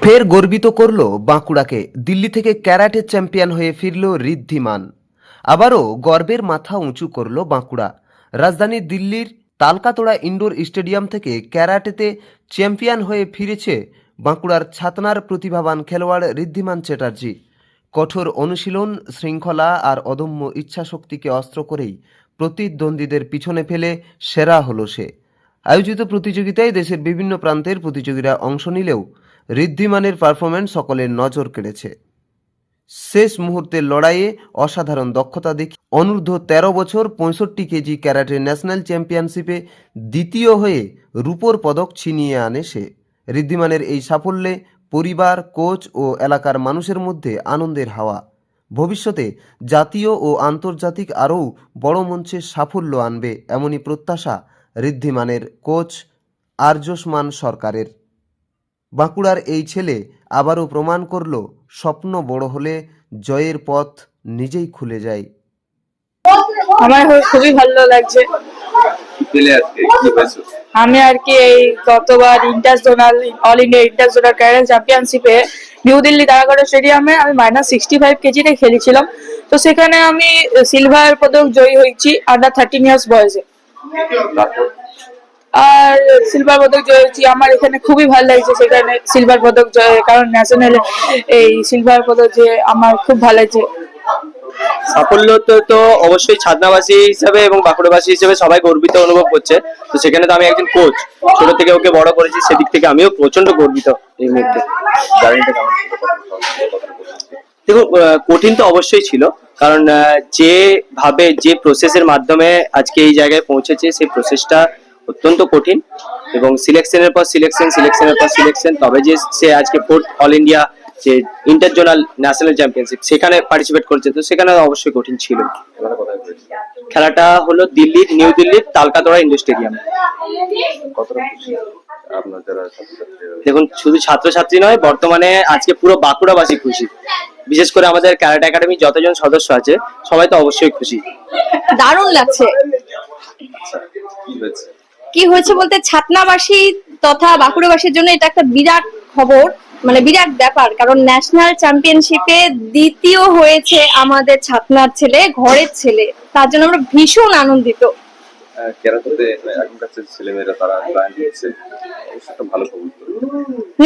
ফের গর্বিত করল বাঁকুড়াকে। দিল্লি থেকে ক্যারাটে চ্যাম্পিয়ন হয়ে ফিরল ঋদ্ধিমান। আবারও গর্বের মাথা উঁচু করল বাঁকুড়া। রাজধানী দিল্লির তালকাতোড়া ইনডোর স্টেডিয়াম থেকে ক্যারাটেতে চ্যাম্পিয়ন হয়ে ফিরেছে বাঁকুড়ার ছাতনার প্রতিভাবান খেলোয়াড় ঋদ্ধিমান চ্যাটার্জি। কঠোর অনুশীলন, শৃঙ্খলা আর অদম্য ইচ্ছাশক্তিকে অস্ত্র করেই প্রতিদ্বন্দ্বীদের পিছনে ফেলে সেরা হলো সে। আয়োজিত প্রতিযোগিতায় দেশের বিভিন্ন প্রান্তের প্রতিযোগীরা অংশ নিলেও ঋদ্ধিমানের পারফরম্যান্স সকলের নজর কেড়েছে। শেষ মুহূর্তের লড়াইয়ে অসাধারণ দক্ষতা দেখিয়ে অনূর্ধ্ব 13 বছর 65 কেজি ক্যারাটে ন্যাশনাল চ্যাম্পিয়নশিপে দ্বিতীয় হয়ে রূপোর পদক ছিনিয়ে আনে সে। ঋদ্ধিমানের এই সাফল্যে পরিবার, কোচ ও এলাকার মানুষের মধ্যে আনন্দের হাওয়া। ভবিষ্যতে জাতীয় ও আন্তর্জাতিক আরও বড় মঞ্চে সাফল্য আনবে এমনই প্রত্যাশা ঋদ্ধিমানের কোচ আর্যস্মান সরকারের। বাঁকুড়ার এই ছেলে আবারও প্রমাণ করল, স্বপ্ন বড় হলে জয়ের পথ নিজেই খুলে যায়। আমার খুবই ভালো লাগছে। আমি আর কি এই গতবার interzonal all India interzonal karate চ্যাম্পিয়নশিপে নিউ দিল্লি তারাগড় স্টেডিয়ামে আমি -65 কেজিতে খেলেছিলাম। তো সেখানে আমি সিলভার পদক জয়ী হয়েছি আন্ডার 13 ইয়ার্স বয়সে। আর সিলভার পদক জয় হয়েছি। আমার এখানে খুবই ভালো লাগছে সেখানে সিলভার পদক জয়, কারণ ন্যাশনাল এই সিলভার পদক যে আমার খুব ভালো লাগছে। সাফল্য তো অবশ্যই ছাদনাবাসী হিসেবে এবং বাঁকুড়াবাসী হিসেবে সবাই গর্বিত অনুভব করছে। তো সেখানে তো আমি একজন কোচ, ছোট থেকে ওকে বড় করেছি, সেদিক থেকে আমিও প্রচন্ড গর্বিত এই মুহূর্তে। দেখুন, কঠিন তো অবশ্যই ছিল, কারণ যেভাবে যে প্রসেসের মাধ্যমে আজকে এই জায়গায় পৌঁছেছে সেই প্রসেসটা অত্যন্ত কঠিন, এবং সিলেকশনের পর সিলেকশন, তবে যে সে আজকে 4th অল ইন্ডিয়া যে ইন্টারজোনাল ন্যাশনাল চ্যাম্পিয়নশিপ সেখানে পার্টিসিপেট করছে। তো সেখানে অবশ্যই কঠিন ছিল। খেলাটা হলো নিউ দিল্লির তালকাতোড়া ইন্ডোর স্টেডিয়ামে। দেখুন, শুধু ছাত্রছাত্রী নয়, বর্তমানে আজকে পুরো বাঁকুড়াবাসী খুশি। বিশেষ করে আমাদের ক্যারাটে একাডেমি যতজন সদস্য আছে সবাই তো অবশ্যই খুশি। দারুণ লাগছে। কি হয়েছে বলতে, ছাতনাবাসী তথা বাঁকুড়াবাসীর জন্য এটা একটা বিরাট খবর, মানে বিরাট ব্যাপার। কারণ ন্যাশনাল চ্যাম্পিয়নশিপে দ্বিতীয় হয়েছে আমাদের ছাতনার ছেলে, ঘরের ছেলে। তার জন্য আমরা ভীষণ আনন্দিত।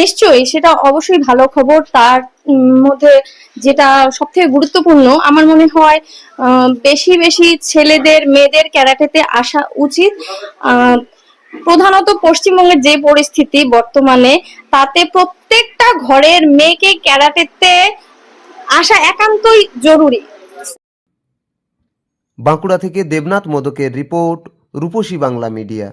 নিশ্চয়ই, সেটা অবশ্যই ভালো খবর। তার মধ্যে যেটা সব থেকে গুরুত্বপূর্ণ আমার মনে হয়, বেশি বেশি ছেলেদের, মেয়েদের ক্যারাটেতে আসা উচিত। প্রধানত পশ্চিমবঙ্গের যে পরিস্থিতি বর্তমানে, তাতে প্রত্যেকটা ঘরের মেয়েকে ক্যারাটেতে আসা একান্তই জরুরি। বাঁকুড়া থেকে দেবনাথ মোদকের রিপোর্ট, রূপসী বাংলা মিডিয়া।